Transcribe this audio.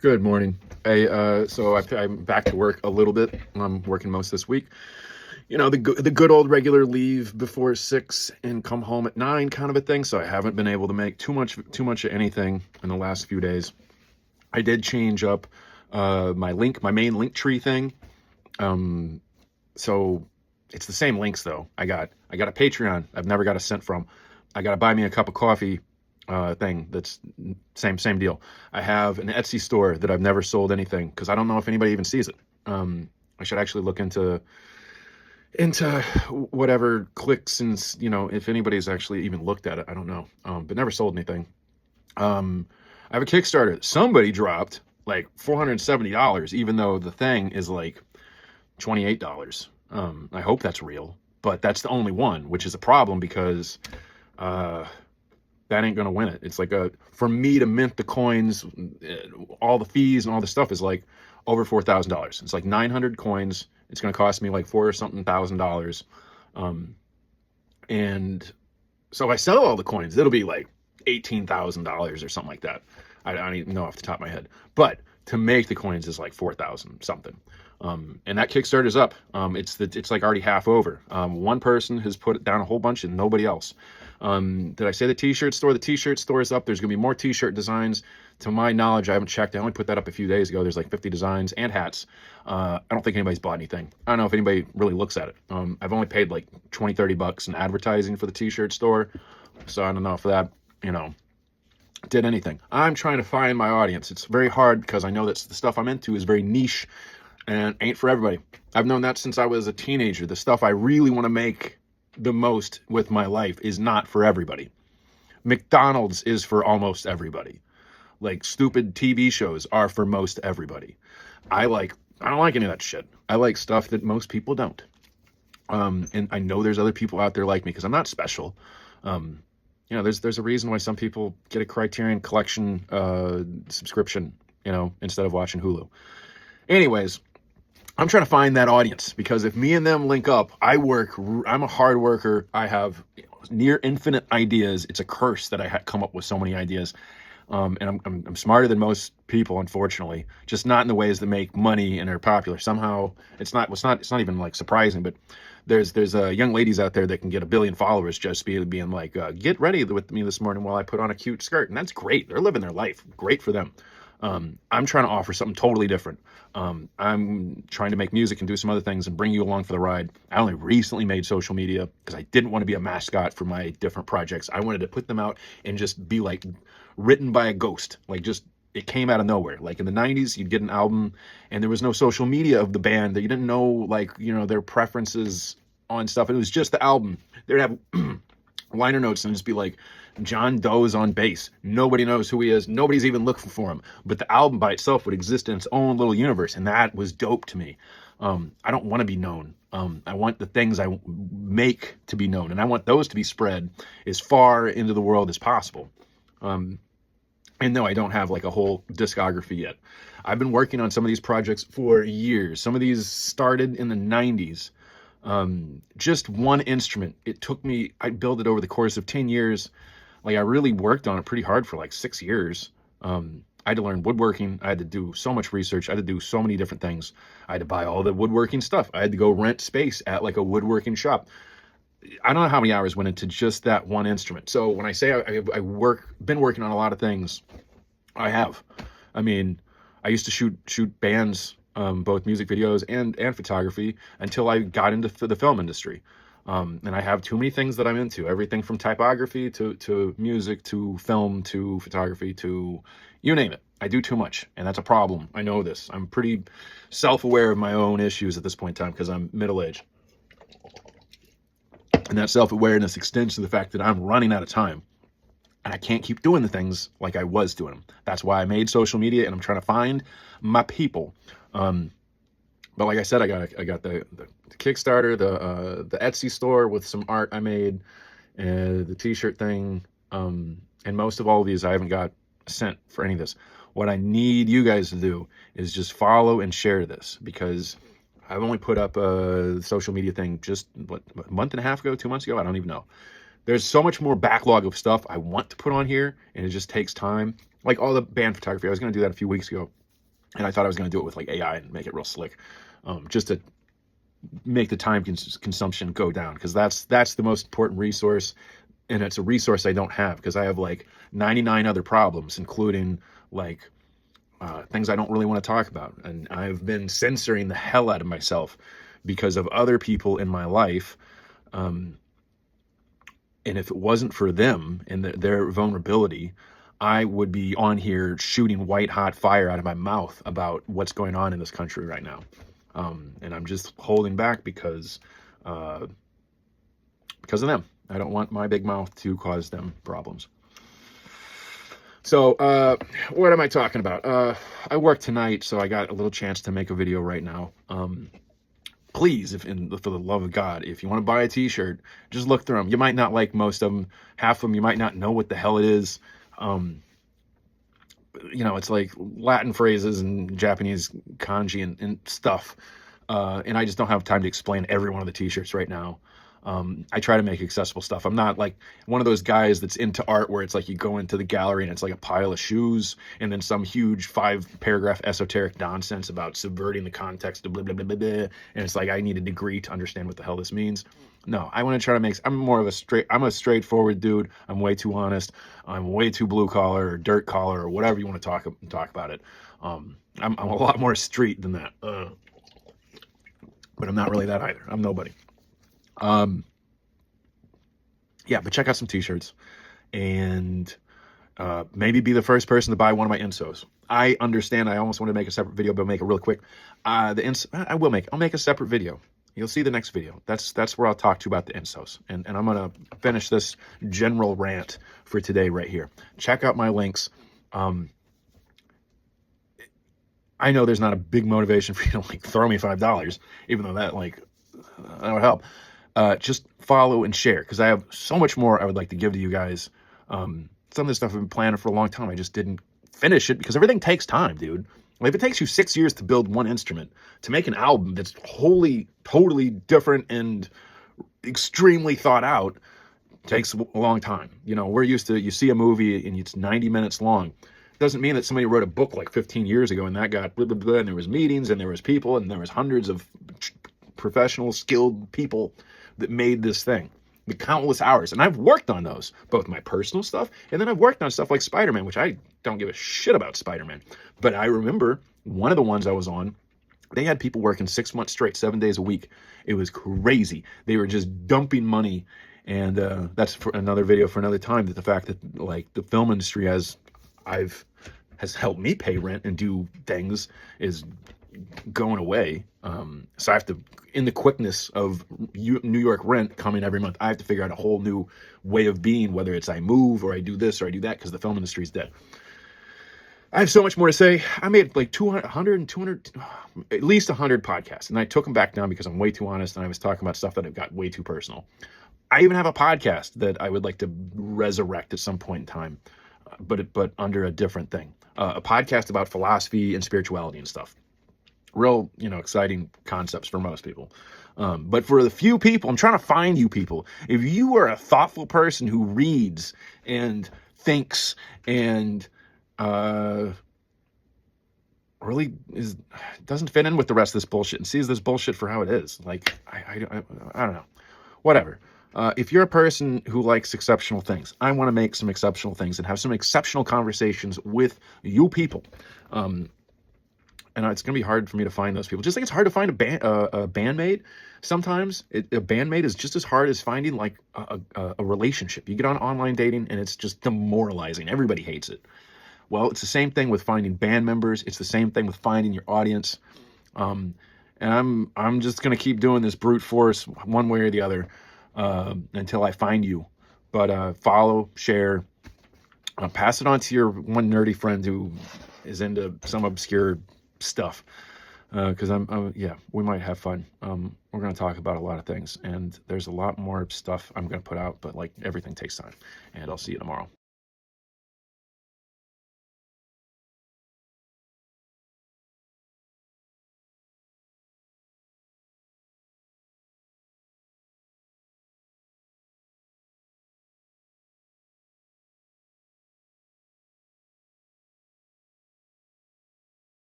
Good morning. I'm back to work a little bit. I'm working most this week. You know, the good old regular leave before 6 and come home at 9 kind of a thing. So I haven't been able to make too much of anything in the last few days. I did change up my main link tree thing. Um, so it's the same links though. I got a Patreon. I've never got a cent from. I got to buy me a cup of coffee thing. That's same deal. I have an Etsy store that I've never sold anything because I don't know if anybody even sees it. I should actually look into whatever clicks and if anybody's actually even looked at it. I don't know. But never sold anything. I have a Kickstarter. Somebody dropped like $470, even though the thing is like $28. I hope that's real, but that's the only one, which is a problem because uh, that ain't gonna win it. It's like for me to mint the coins, all the fees and all the stuff is like over $4,000. It's like 900 coins. It's gonna cost me like four or something $1,000. Um, and so if I sell all the coins, it'll be like $18,000 or something like that. I don't even know off the top of my head, but to make the coins is like 4,000 something. And that Kickstarter's up. It's like already half over. One person has put down a whole bunch and nobody else. Did I say the t-shirt store? The t-shirt store is up. There's gonna be more t-shirt designs. To my knowledge, I haven't checked. I only put that up a few days ago. There's like 50 designs and hats. I don't think anybody's bought anything. I don't know if anybody really looks at it. I've only paid like 20-30 bucks in advertising for the t-shirt store. So I don't know if that, did anything. I'm trying to find my audience. It's very hard because I know that the stuff I'm into is very niche and ain't for everybody. I've known that since I was a teenager. The stuff I really want to make the most with my life is not for everybody. McDonald's is for almost everybody. Like stupid TV shows are for most everybody. I don't like any of that shit. I like stuff that most people don't. And I know there's other people out there like me because I'm not special. Um, there's a reason why some people get a Criterion Collection subscription, instead of watching Hulu. Anyways, I'm trying to find that audience because if me and them link up, I'm a hard worker. I have near infinite ideas. It's a curse that I come up with so many ideas. And I'm smarter than most people, unfortunately, just not in the ways that make money and are popular. Somehow it's not even like surprising, but there's young ladies out there that can get 1 billion followers just being like, get ready with me this morning while I put on a cute skirt. And that's great. They're living their life. Great for them. I'm trying to offer something totally different. I'm trying to make music and do some other things and bring you along for the ride. I only recently made social media because I didn't want to be a mascot for my different projects. I wanted to put them out and just be like written by a ghost. Like just, it came out of nowhere. Like in the 90s, you'd get an album and there was no social media of the band that you didn't know, like, their preferences on stuff. It was just the album. They'd have liner notes and just be like, John Doe's on bass. Nobody knows who he is. Nobody's even looking for him. But the album by itself would exist in its own little universe, and that was dope to me. I don't want to be known. I want the things I make to be known, and I want those to be spread as far into the world as possible. And no, I don't have like a whole discography yet. I've been working on some of these projects for years. Some of these started in the 90s. Just one instrument. I built it over the course of 10 years. Like I really worked on it pretty hard for like 6 years. I had to learn woodworking. I had to do so much research. I had to do so many different things. I had to buy all the woodworking stuff. I had to go rent space at like a woodworking shop. I don't know how many hours went into just that one instrument. So when I say been working on a lot of things, I have. I mean, I used to shoot bands, both music videos and photography until I got into the film industry. And I have too many things that I'm into. Everything from typography to music to film to photography to you name it. I do too much, and that's a problem. I know this. I'm pretty self-aware of my own issues at this point in time because I'm middle-aged. And that self-awareness extends to the fact that I'm running out of time. And I can't keep doing the things like I was doing them. That's why I made social media, and I'm trying to find my people. But like I said, I got the Kickstarter, the Etsy store with some art I made, the t-shirt thing, and most of all of these I haven't got a cent for any of this. What I need you guys to do is just follow and share this because I've only put up a social media thing just a month and a half ago, 2 months ago. I don't even know. There's so much more backlog of stuff I want to put on here, and it just takes time. Like all the band photography, I was going to do that a few weeks ago. And I thought I was going to do it with like AI and make it real slick, just to make the time consumption go down, because that's the most important resource, and it's a resource I don't have because I have like 99 other problems, including like things I don't really want to talk about, and I've been censoring the hell out of myself because of other people in my life. And if it wasn't for them and their vulnerability, I would be on here shooting white hot fire out of my mouth about what's going on in this country right now. And I'm just holding back because of them. I don't want my big mouth to cause them problems. So what am I talking about? I work tonight, so I got a little chance to make a video right now. Please, for the love of God, if you want to buy a t-shirt, just look through them. You might not like most of them. Half of them, you might not know what the hell it is. It's like Latin phrases and Japanese kanji and stuff. And I just don't have time to explain every one of the t-shirts right now. I try to make accessible stuff. I'm not like one of those guys that's into art where it's like you go into the gallery and it's like a pile of shoes and then some huge 5-paragraph esoteric nonsense about subverting the context of blah, blah, blah, blah, blah. And it's like, I need a degree to understand what the hell this means. No, I want to try to I'm a straightforward dude. I'm way too honest. I'm way too blue collar or dirt collar or whatever you want to talk about it. I'm a lot more street than that. But I'm not really that either. I'm nobody. Yeah, but check out some t-shirts and maybe be the first person to buy one of my insos. I understand I almost want to make a separate video, but I'll make it real quick. I'll make a separate video. You'll see the next video. That's where I'll talk to you about the insos. And I'm going to finish this general rant for today right here. Check out my links. I know there's not a big motivation for you to like throw me $5, even though that would help. Just follow and share, because I have so much more I would like to give to you guys. Some of this stuff I've been planning for a long time. I just didn't finish it because everything takes time, dude. Like, if it takes you 6 years to build one instrument, to make an album that's totally different and extremely thought out, takes a long time. We're used to, you see a movie and it's 90 minutes long. Doesn't mean that somebody wrote a book like 15 years ago and that got blah, blah, blah, and there was meetings and there was people and there was hundreds of professional, skilled people that made this thing. The countless hours. And I've worked on those, both my personal stuff, and then I've worked on stuff like Spider-Man, which I don't give a shit about Spider-Man. But I remember one of the ones I was on, they had people working 6 months straight, 7 days a week. It was crazy. They were just dumping money. And that's for another video for another time, that the fact that like the film industry has helped me pay rent and do things is going away. So I have to, in the quickness of New York rent coming every month, I have to figure out a whole new way of being, whether it's I move or I do this or I do that, because the film industry is dead. I have so much more to say. I made like 200, at least 100 podcasts, and I took them back down because I'm way too honest, and I was talking about stuff that I've got way too personal. I even have a podcast that I would like to resurrect at some point in time, but under a different thing. A podcast about philosophy and spirituality and stuff. Real, exciting concepts for most people. But for the few people, I'm trying to find you people. If you are a thoughtful person who reads and thinks and really doesn't fit in with the rest of this bullshit and sees this bullshit for how it is, like, I don't know. Whatever. If you're a person who likes exceptional things, I want to make some exceptional things and have some exceptional conversations with you people. And it's going to be hard for me to find those people. Just like it's hard to find a bandmate. Sometimes a bandmate is just as hard as finding like a relationship. You get on online dating and it's just demoralizing. Everybody hates it. Well, it's the same thing with finding band members. It's the same thing with finding your audience. And I'm just going to keep doing this brute force one way or the other until I find you. But follow, share, pass it on to your one nerdy friend who is into some obscure stuff, because we might have fun. We're going to talk about a lot of things, and there's a lot more stuff I'm going to put out, but like everything takes time. And I'll see you tomorrow.